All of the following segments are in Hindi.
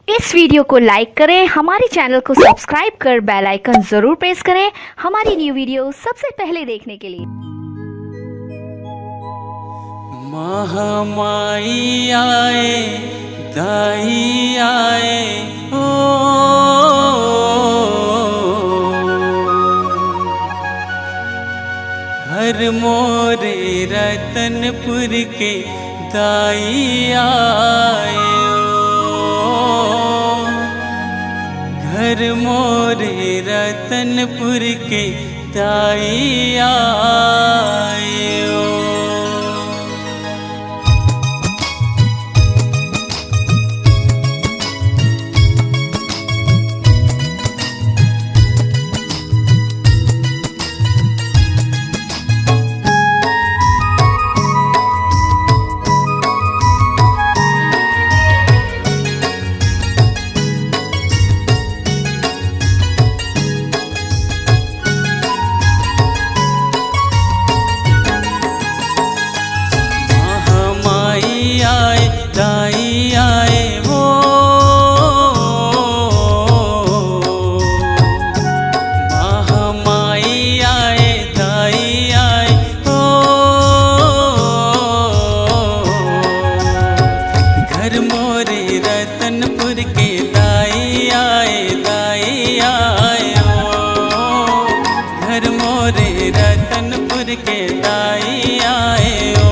इस वीडियो को लाइक करें, हमारे चैनल को सब्सक्राइब कर बेल आइकन जरूर प्रेस करें हमारी न्यू वीडियो सबसे पहले देखने के लिए। महामाई आए दाई आए ओ हर मोरे रतनपुर के दाई आए ओ घर मोरे रतनपुर के दाई आए ओ। दाई आए वो महामाई आए दाई आए ओ घर मोरे रतनपुर के दाई आए ओ घर मोरे रतनपुर के दाई आए ओ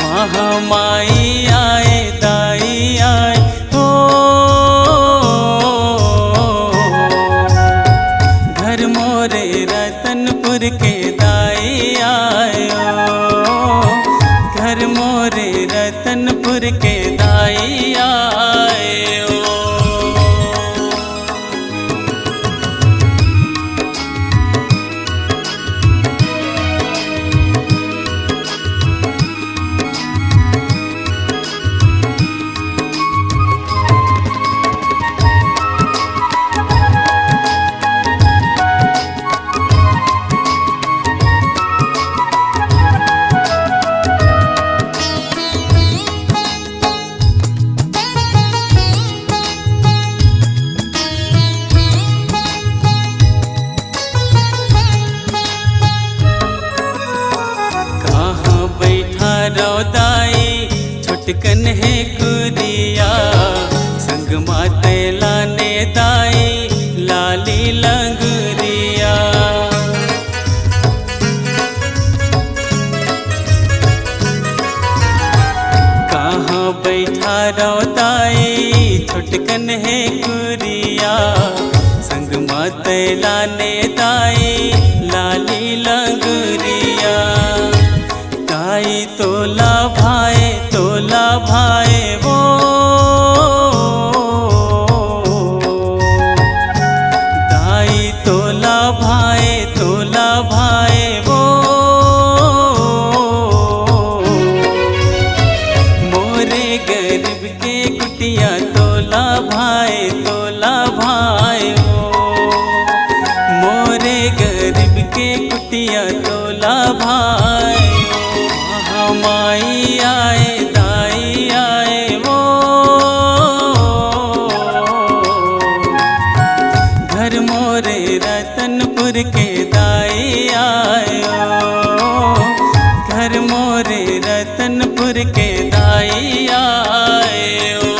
महामाई आए दाई आए ओ घर मोरे रतनपुर के दाई आए ओ घर मोरे रतनपुर के दाई आए ओ। दाई छुटकन है कुरिया संग माते लाने दाई लाली लंगुरिया कहाँ बैठा रहो दाई छुटकन है कुरिया संग माते लाने दाई लाली लंगुरिया दाई तोला भाए वो दाई तोला भाए वो मोरे गरीब के कुटिया तोला भाए वो मोरे गरीब के कुटिया तोला भाई माई आए दाई आए वो घर मोरे रतनपुर के दाई आए ओ घर मोरे रतनपुर के दाई आए ओ।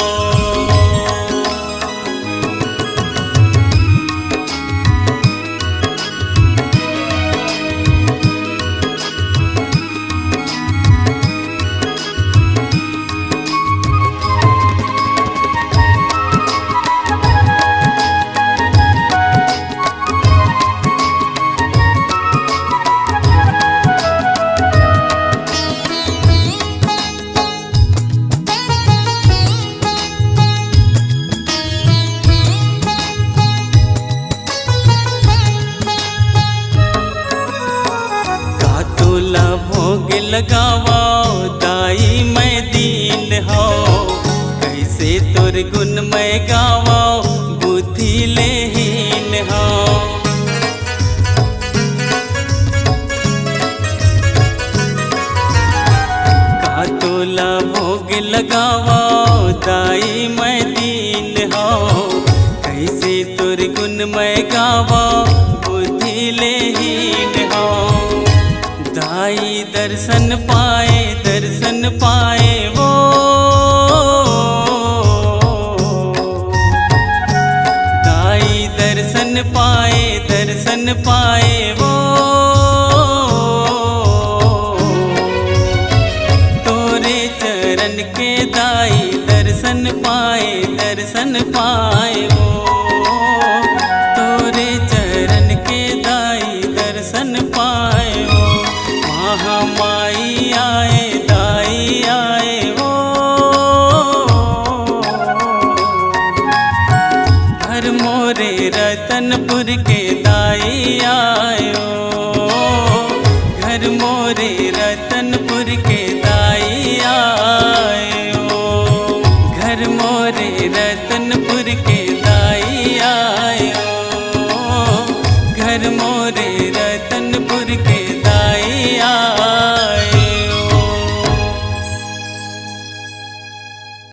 भोग लगावाओ दाई मैं दीन हो कैसे तोर गुण मैं गावाओ बुद्धि लेहीन हो का तोला भोग लगावाओ दाई मैं दीन हो माए दर्शन पाए हो। तोरे चरण के दाई दर्शन पाए हो। महामाई आए दाई आए हो। घर मोरे रतनपुर के दाई आए हो। घर मोरे रतनपुर के दाई आए हो। घर मोरे रतनपुर के